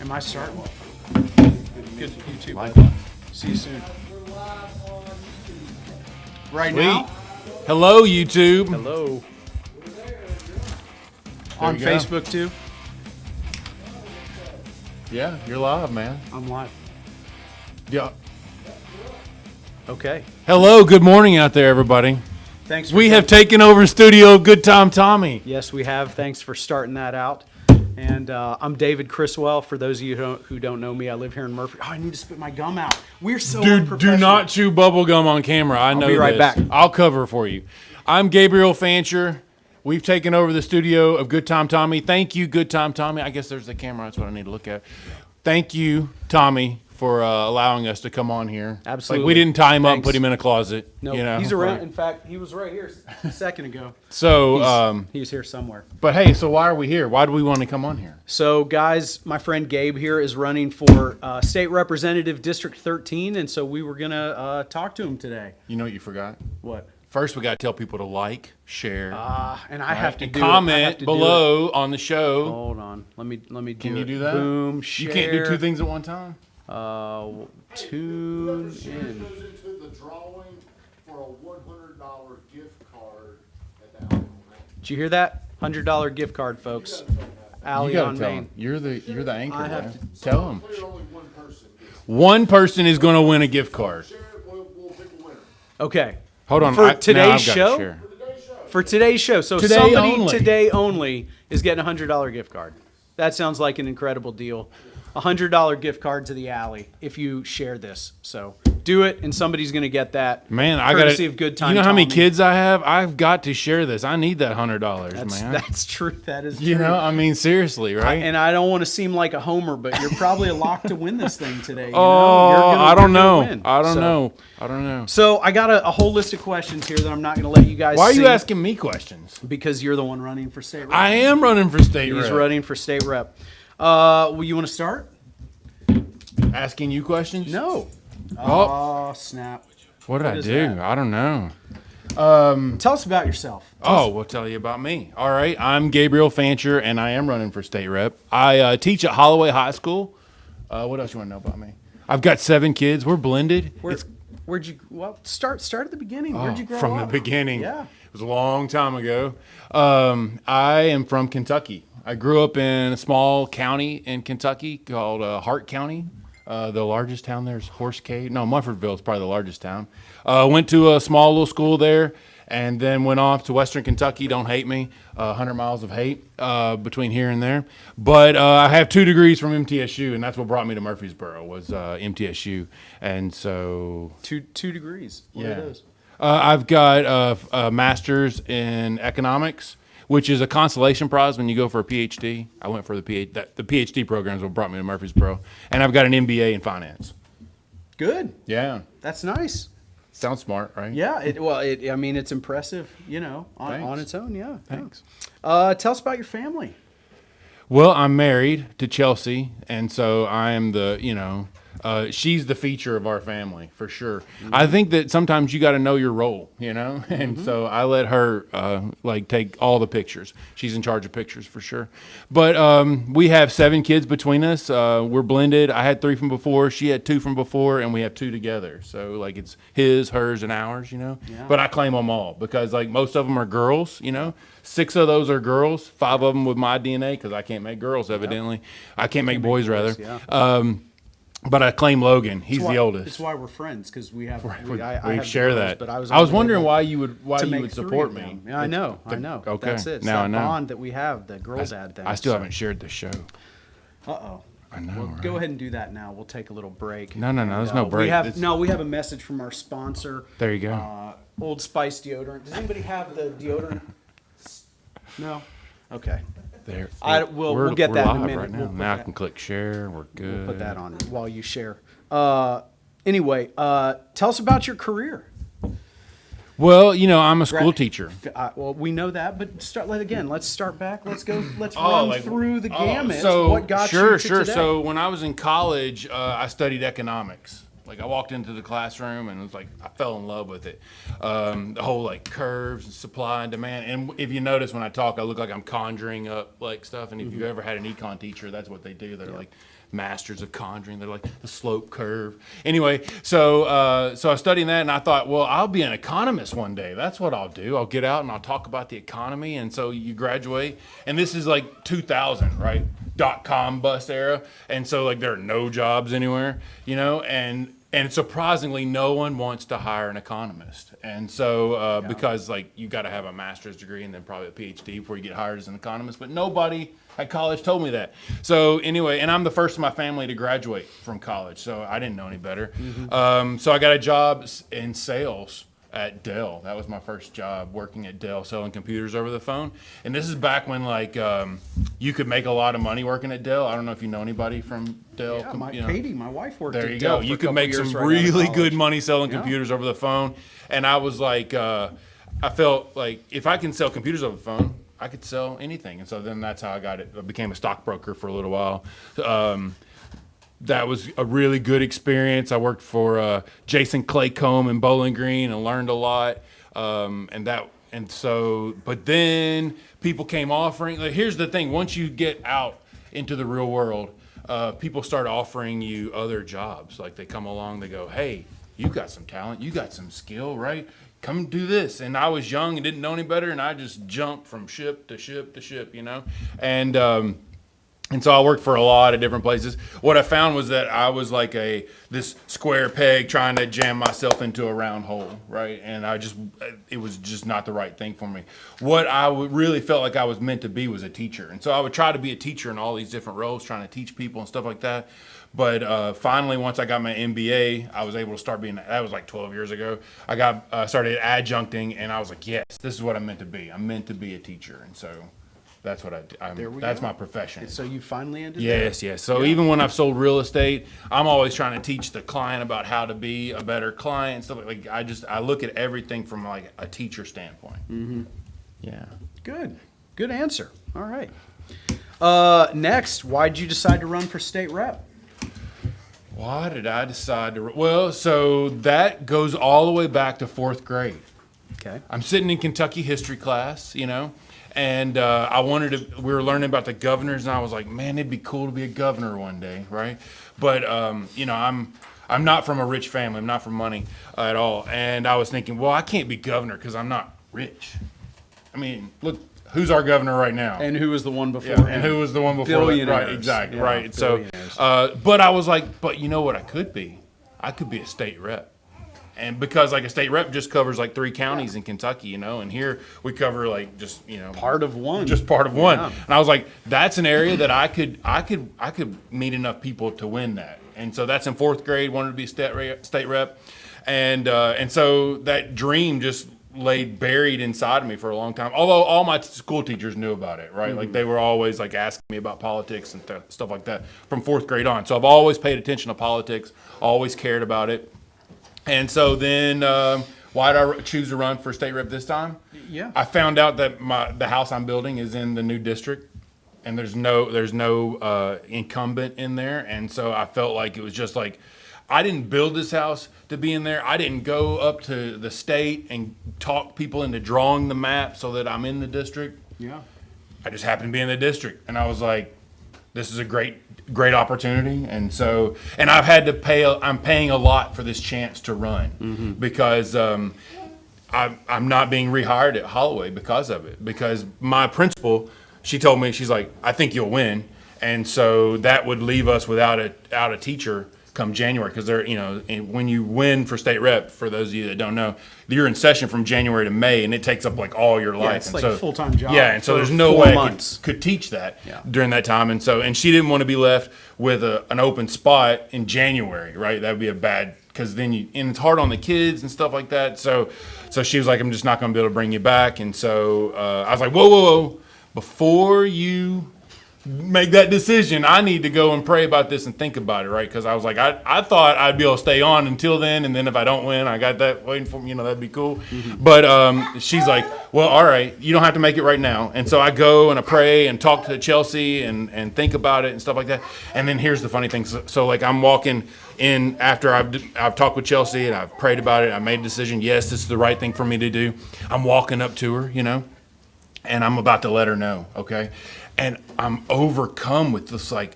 Am I starting? Good. You too. Likewise. See you soon. Right Sweet. now? Hello, YouTube. Hello. On you go. Facebook too? Yeah, you're live, man. I'm live. Yeah. Okay. Hello, good morning out there, everybody. Thanks. For We have jumping- taken over studio of Good Time Tommy. Yes, we have. Thanks for starting that out. And I'm David Criswell. For those of you who don't know me, I live here in Murfreesboro. Oh, I need to spit my gum out. We're so Do unprofessional. not chew bubble gum on camera. I know be right this. back. I'll cover for you. I'm Gabriel Fancher. We've taken over the studio of Good Time Tommy. Thank you, Good Time Tommy. I guess there's the camera. That's what I need to look at. Thank you, Tommy, for allowing us to come on here. Absolutely. Like, we didn't tie him up and Thanks. put him in a closet. No, you know? he's around. Like- In fact, he was right here a second ago. So, He's here somewhere. but hey, so why are we here? Why do we want to come on here? So, guys, my friend Gabe here is running for State Representative District 13, and so we were going to talk to him today. You know what you forgot? What? First, we got to tell people to like, share, And I have to and do it. I have comment to do below on the show. Hold on. Let me do it. Can you do that? Boom, share. You can't do two things at one time? Tune in. Goes into the drawing for a $100 gift card at the Allen. Did you hear that? $100 gift card, folks. Alley You gotta on tell Main. him. You're the anchor, I have man. Tell him. Clear only one person gets One person is going to win a gift card. share it, we'll pick a winner. Okay. Hold on. For now today's I've gotta show? share. For today's show. So Today somebody only. today only is getting a $100 gift card. That sounds like an incredible deal. A $100 gift card to the Alley if you share this. So do it, and somebody's going to get that. Man, I got courtesy of Good Time. You know how many Tommy. kids I have? I've got to share this. I need that $100, man. That's true. That is true. You know, I mean, seriously, right? And I don't want to seem like a homer, but you're probably a lock to win this thing today. You oh, know? You're gonna- I you're don't gonna know. win. I don't So- know. I don't know. So I got a whole list of questions here that I'm not going to let you guys Why are see you asking me questions? because you're the one running for state rep. I am running for state He's rep. running for state rep. Well, you want to start? Asking you questions? No. Oh. Oh, snap. What did I is do? that? I don't know. Tell us about yourself. Oh, we'll tell you about me. All right. I'm Gabriel Fancher, and I am running for state rep. I teach at Holloway High School. What else you want to know about me? I've got 7 kids. We're blended. Where'd you? Well, start at the beginning. Where'd you grow from up? the beginning. Yeah. It was a long time ago. I am from Kentucky. I grew up in a small county in Kentucky called Hart County. The largest town there is Horse Cave. No, Murfreesboro is probably the largest town. Went to a small little school there, and then went off to Western Kentucky. Don't hate me. 100 miles of hate between here and there. But I have 2 degrees from MTSU, and that's what brought me to Murfreesboro was MTSU. And so Two degrees. What are those? I've got a master's in economics, which is a consolation prize when you go for a PhD. I went for the PhD program is what brought me to Murfreesboro. And I've got an MBA in finance. Good. Yeah. That's nice. Sounds smart, right? Yeah. I mean, it's impressive. You know, on Thanks. its own. Yeah. Thanks. Tell us about your family. Well, I'm married to Chelsea, and so I am she's the feature of our family for sure. Mm-hmm. I think that sometimes you got to know your role, you know, and so I let her take all the pictures. She's in charge of pictures for sure. But we have 7 kids between us. We're blended. I had 3 from before. She had 2 from before, and we have 2 together. So like it's his, hers, and ours, you know. Yeah. But I claim them all because like most of them are girls, you know. 6 of those are girls. 5 of them with my DNA because I can't make girls evidently. I can't make boys rather. Yeah. But I claim Logan. He's That's why- the oldest. That's why we're friends because we have. We I have share girls, that. But I was wondering able why you would to make 3 support of me. them. Yeah, I know. Okay. That's it. It's Now I that know. bond that we have. The girls add things. I still haven't shared this show. Uh-oh. I know. Well, right? go ahead and do that now. We'll take a little break. No, there's And, no break. We have It's- we have a message from our sponsor. There you go. Old Spice deodorant. Does anybody have the deodorant? No. Okay. There. We'll get we're that in a live minute. right now. We'll put Now I that- can click share. We're good. Put that on while you share. Anyway, tell us about your career. Well, you know, I'm a school teacher. Well, we know that, but let's start back. Let's go. Let's Oh, run like- through the oh, gamut. so What got sure, you to sure. today? So when I was in college, I studied economics. Like I walked into the classroom and it was like I fell in love with it. The whole like curves and supply and demand. And if you notice when I talk, I look like I'm conjuring up like stuff. And if you've ever had an econ teacher, that's what they do. They're like masters of conjuring. They're like the slope curve. Anyway, so I was studying that and I thought, well, I'll be an economist one day. That's what I'll do. I'll get out and I'll talk about the economy. And so you graduate, and this is like 2000, right? .com bust era. And so like there are no jobs anywhere, you know, and surprisingly, no one wants to hire an economist. And so, because like you got to have a master's degree and then probably a PhD before you get hired as an economist, but nobody at college told me that. So anyway, and I'm the first in my family to graduate from college, so I didn't know any better. So I got a job in sales at Dell. That was my first job, working at Dell, selling computers over the phone. And this is back when like you could make a lot of money working at Dell. I don't know if you know anybody from Dell. Yeah, Katie, my wife worked there at you Dell go. for You a could couple make years some right out of really college. good money selling Yeah. computers over the phone. And I was like, I felt like if I can sell computers over the phone, I could sell anything. And so then that's how I got it. I became a stockbroker for a little while. That was a really good experience. I worked for Jason Claycomb in Bowling Green and learned a lot. But then people came offering. Like, here's the thing: once you get out into the real world, people start offering you other jobs. Like they come along, they go, "Hey, you got some talent, you got some skill, right? Come do this." And I was young and didn't know any better, and I just jumped from ship to ship to ship, you know, and so I worked for a lot of different places. What I found was that I was like this square peg trying to jam myself into a round hole, right? And it was just not the right thing for me. What I really felt like I was meant to be was a teacher. And so I would try to be a teacher in all these different roles, trying to teach people and stuff like that. But finally, once I got my MBA, I was able to start being, that was like 12 years ago. I started adjuncting, and I was like, yes, this is what I'm meant to be. I'm meant to be a teacher. And so that's what that's my profession. So you finally ended Yes. So even when I've sold real estate, I'm always trying to teach the client about how to be a better client and stuff like I look at everything from like a teacher standpoint. Yeah. Good answer. All right. Next, why'd you decide to run for state rep? Why did I decide to? Well, so that goes all the way back to 4th grade. Okay. I'm sitting in Kentucky history class, you know, and we were learning about the governors, and I was like, man, it'd be cool to be a governor one day, right? But, you know, I'm not from a rich family. I'm not from money at all. And I was thinking, well, I can't be governor because I'm not rich. I mean, look, who's our governor right now? And who was the one before? Yeah, and who was the one before? Billionaires. Right, exactly, Yeah, right. So, billionaires. but I was like, but you know what I could be? I could be a state rep. And because like a state rep just covers like 3 counties in Kentucky, you know, and here we cover like just, you know, Part of one. just part of one. Yeah. And I was like, that's an area that I could meet enough people to win that. And so that's in 4th grade, wanted to be a state rep. And so that dream just laid buried inside of me for a long time. Although all my school teachers knew about it, right? Like they were always like asking me about politics and stuff like that from 4th grade on. So I've always paid attention to politics, always cared about it. And so then, why did I choose to run for state rep this time? Yeah. I found out that the house I'm building is in the new district, and there's no incumbent in there, and so I felt like it was just like, I didn't build this house to be in there. I didn't go up to the state and talk people into drawing the map so that I'm in the district. Yeah. I just happened to be in the district, and I was like, this is a great opportunity. And so, and I'm paying a lot for this chance to run because I'm not being rehired at Holloway because of it. Because my principal, she told me, she's like, I think you'll win. And so that would leave us without a teacher come January, because they're, you know, when you win for state rep, for those of you that don't know, you're in session from January to May, and it takes up like all your life. It's and like so, a full-time job. Yeah, and so for there's no 4 way months. I could teach that Yeah. during that time. And so, and she didn't want to be left with an open spot in January, right? That would be a bad, because then and it's hard on the kids and stuff like that. So she was like, I'm just not going to be able to bring you back. And so I was like, whoa, before you make that decision. I need to go and pray about this and think about it, right? Because I was like, I thought I'd be able to stay on until then, and then if I don't win, I got that waiting for me, that'd be cool. But she's like, well, all right, you don't have to make it right now. And so I go and I pray and talk to Chelsea and think about it and stuff like that. And then here's the funny thing. So like I'm walking in after I've talked with Chelsea and I've prayed about it. I made a decision. Yes, this is the right thing for me to do. I'm walking up to her, and I'm about to let her know, okay? And I'm overcome with this like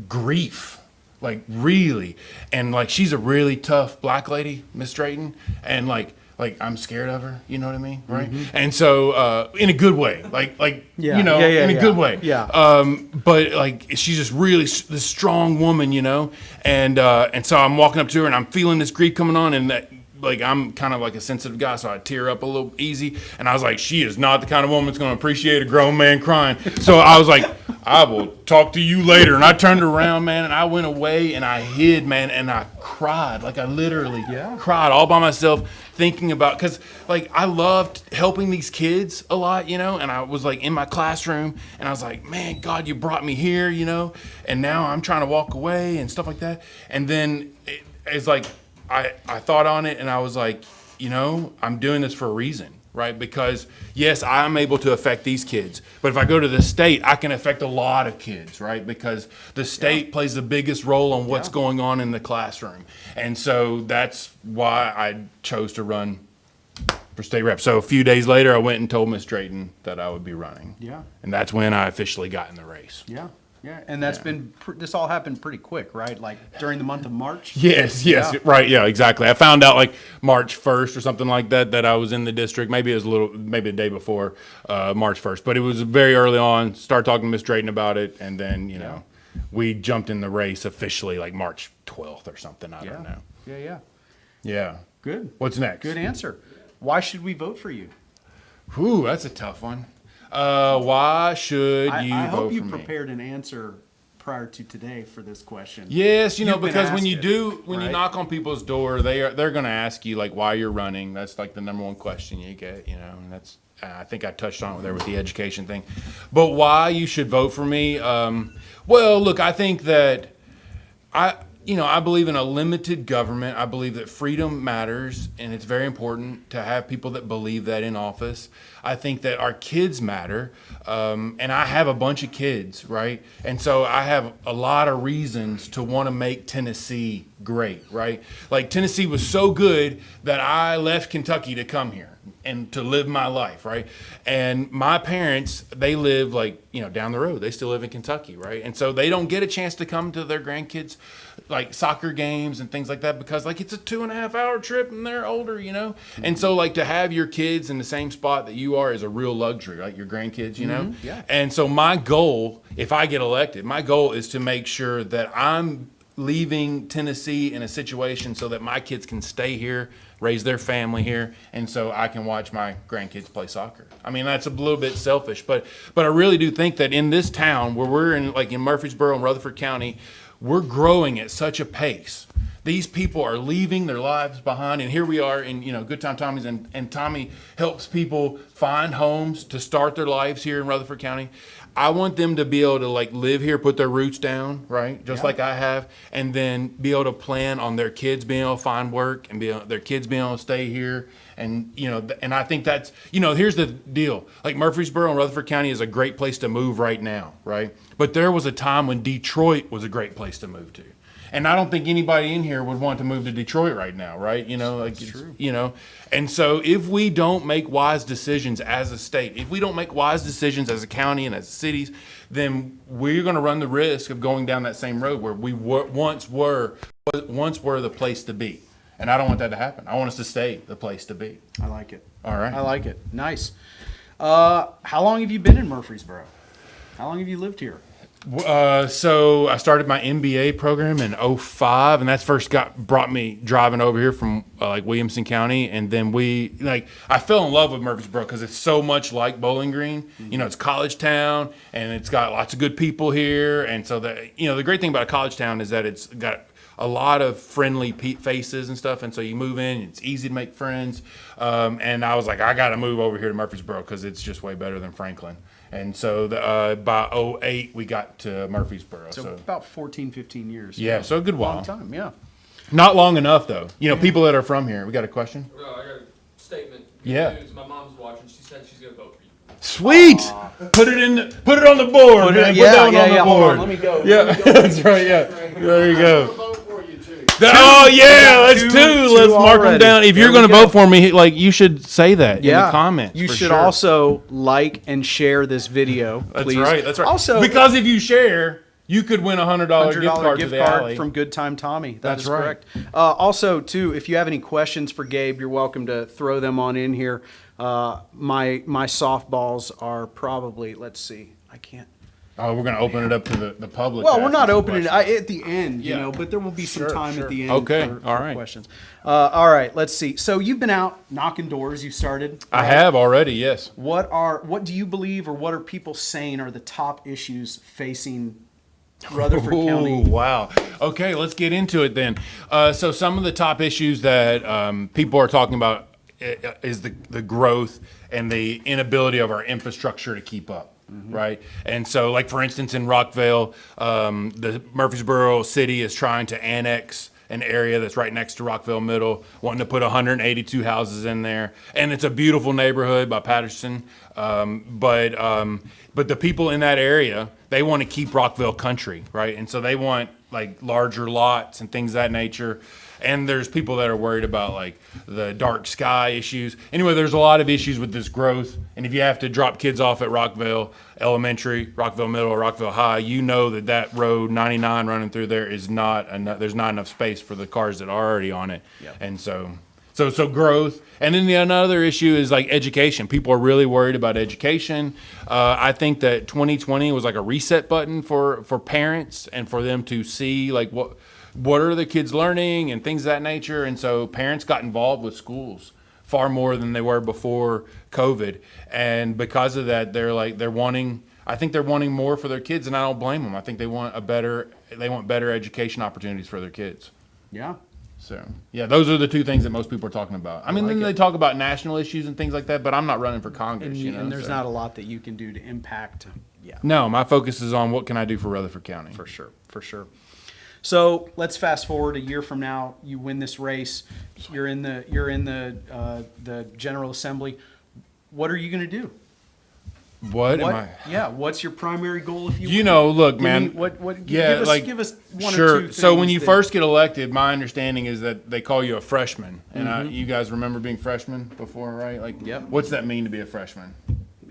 grief, like really. And like she's a really tough black lady, Miss Drayton, and like I'm scared of her, you know what I mean, right? And so in a good way, in a good way. Yeah. But like she's just really this strong woman, and so I'm walking up to her and I'm feeling this grief coming on, and that. Like I'm kind of like a sensitive guy, so I tear up a little easy. And I was like, she is not the kind of woman that's going to appreciate a grown man crying. So I was like, I will talk to you later. And I turned around, man, and I went away and I hid, man, and I cried. Like I literally cried all by myself thinking about, because like I loved helping these kids a lot, and I was like in my classroom and I was like, man, God, you brought me here, and now I'm trying to walk away and stuff like that. And then it's like, I thought on it and I was like, I'm doing this for a reason, right? Because yes, I'm able to affect these kids, but if I go to the state, I can affect a lot of kids, right? Because the state plays the biggest role on what's going on in the classroom. And so that's why I chose to run for state rep. So a few days later, I went and told Miss Drayton that I would be running. Yeah. And that's when I officially got in the race. Yeah. Yeah, and that's been this all happened pretty quick, right? Like during the month of March. Yes, Yeah. right, yeah, exactly. I found out like March 1st or something like that I was in the district. Maybe it was maybe the day before March 1st, but it was very early on. Started talking to Miss Drayton about it, and then we jumped in the race officially like March 12th or something. I don't know. Yeah. Good. What's next? Good answer. Why should we vote for you? Ooh, that's a tough one. Why should you I vote hope you for me? prepared an answer prior to today for this question. Yes, You've been because when asked you it, do, when you right? knock on people's door, they're going to ask you like why you're running. That's like the number one question you get, and that's I think I touched on it there with the education thing. But why you should vote for me? Well, look, I think that I believe in a limited government. I believe that freedom matters, and it's very important to have people that believe that in office. I think that our kids matter, and I have a bunch of kids, right? And so I have a lot of reasons to want to make Tennessee great, right? Like Tennessee was so good that I left Kentucky to come here and to live my life, right? And my parents, they live down the road. They still live in Kentucky, right? And so they don't get a chance to come to their grandkids like soccer games and things like that because like it's a 2.5 hour trip and they're older, And so like to have your kids in the same spot that you are is a real luxury, like your grandkids, Yeah. And so my goal, if I get elected, my goal is to make sure that I'm leaving Tennessee in a situation so that my kids can stay here, raise their family here, and so I can watch my grandkids play soccer. I mean, that's a little bit selfish, but I really do think that in this town where we're in, like in Murfreesboro and Rutherford County, we're growing at such a pace. These people are leaving their lives behind, and here we are in, Good Time Tommy's, and Tommy helps people find homes to start their lives here in Rutherford County. I want them to be able to like live here, put their roots down, right? Just like I have, and then be able to plan on their kids being able to find work and their kids being able to stay here. And, and I think that's, here's the deal. Like Murfreesboro and Rutherford County is a great place to move right now, right? But there was a time when Detroit was a great place to move to. And I don't think anybody in here would want to move to Detroit right now, right? It's true. And so if we don't make wise decisions as a state, if we don't make wise decisions as a county and as cities, then we're going to run the risk of going down that same road where we once were the place to be. And I don't want that to happen. I want us to stay the place to be. I like it. All right. I like it. Nice. How long have you been in Murfreesboro? How long have you lived here? So I started my MBA program in 2005, and that's first brought me driving over here from Williamson County, and then I fell in love with Murfreesboro because it's so much like Bowling Green. Mm-hmm. It's college town, and it's got lots of good people here, and so the great thing about a college town is that it's got a lot of friendly faces and stuff, and so you move in, it's easy to make friends, and I was like, I got to move over here to Murfreesboro because it's just way better than Franklin. And so by '08 we got to Murfreesboro. So So about 14, 15 years. yeah, so a good while. Long time, yeah. Not long enough though. People that are from here. We got a question? Well, I got a statement. Yeah. News. My mom's watching. She said she's gonna vote for you. Sweet. Put it on the board, man. Put that one on the Hold board. on, let me go. Yeah, that's right. Yeah, there you I'm go. gonna vote for you too. Oh yeah, that's Two two. Let's mark them already. down. If you're There we going to go. vote for me, like you should say that in the comments. You for should sure. also like and share this video, That's please. right. That's right. Also, because if you share, you could win a $100 gift card to the alley. from GoodTimeTommy. That's That's right. correct. Also, too, if you have any questions for Gabe, you're welcome to throw them on in here. My softballs are probably, let's see, I can't. Oh, we're going to open it up to the public. Well, to we're ask not some opening it questions. at the end, you Yeah. know, but there will be some Sure, time sure. at the end Okay, for all right. questions. All right, let's see. So you've been out knocking doors. You started. I right? have already. Yes. What do you believe, or what are people saying are the top issues facing Rutherford County? Ooh, wow. Okay, let's get into it then. So some of the top issues that people are talking about is the growth and the inability of our infrastructure to keep up. Right. And so, like, for instance, in Rockville, the Murfreesboro city is trying to annex an area that's right next to Rockville Middle, wanting to put 182 houses in there. And it's a beautiful neighborhood by Patterson. But the people in that area, they want to keep Rockville country, right? And so they want like larger lots and things of that nature. And there's people that are worried about like the dark sky issues. Anyway, there's a lot of issues with this growth. And if you have to drop kids off at Rockville Elementary, Rockville Middle, or Rockville High, you know that road 99 running through there is not enough. There's not enough space for the cars that are already on it. Yep. And so growth. And then another issue is like education. People are really worried about education. I think that 2020 was like a reset button for parents and for them to see like what are the kids learning and things of that nature. And so parents got involved with schools far more than they were before COVID. And because of that, they're wanting more for their kids, and I don't blame them. I think they want better education opportunities for their kids. Yeah. So, yeah, those are the two things that most people are talking about. I mean, like then it. they talk about national issues and things like that, but I'm not running for Congress, And there's so. not a lot that you can do to impact. Yeah. No, my focus is on what can I do for Rutherford County. For sure, for sure. So let's fast forward a year from now. You win this race. You're in the General Assembly. What are you going to do? What am I? Yeah. What's your primary goal if you? You win? know, look, Give man. me What? Yeah, give us one sure. or two. So when things you that- first get elected, my understanding is that they call you a freshman, and Mm-hmm. you guys remember being freshmen before, right? Like, Yep. What's that mean to be a freshman?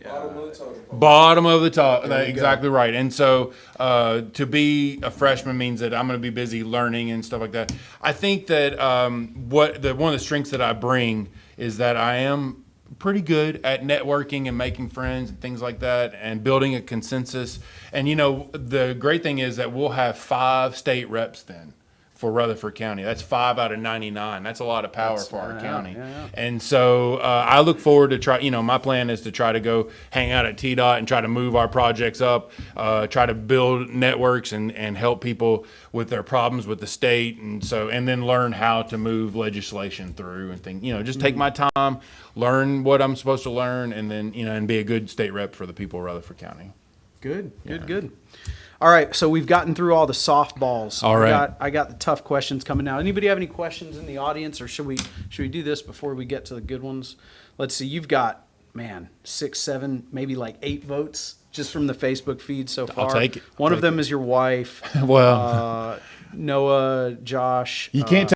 Bottom of the totem pole. Bottom of the top. There we go. Exactly right. And so to be a freshman means that I'm going to be busy learning and stuff like that. I think that one of the strengths that I bring is that I am pretty good at networking and making friends and things like that and building a consensus. And, the great thing is that we'll have 5 state reps then for Rutherford County. That's 5 out of 99. That's a lot of power for our county. yeah. And so I look forward to my plan is to try to go hang out at TDOT and try to move our projects up, try to build networks and help people with their problems with the state. And then learn how to move legislation through and things, just take my time, learn what I'm supposed to learn, and then, and be a good state rep for the people of Rutherford County. Good. All right, so we've gotten through all the softballs. All right. I got the tough questions coming now. Anybody have any questions in the audience, or should we do this before we get to the good ones? Let's see. You've got 6, 7, maybe like 8 votes just from the Facebook feed so far. I'll take it. One of them is your wife. Well, Noah, Josh. you can't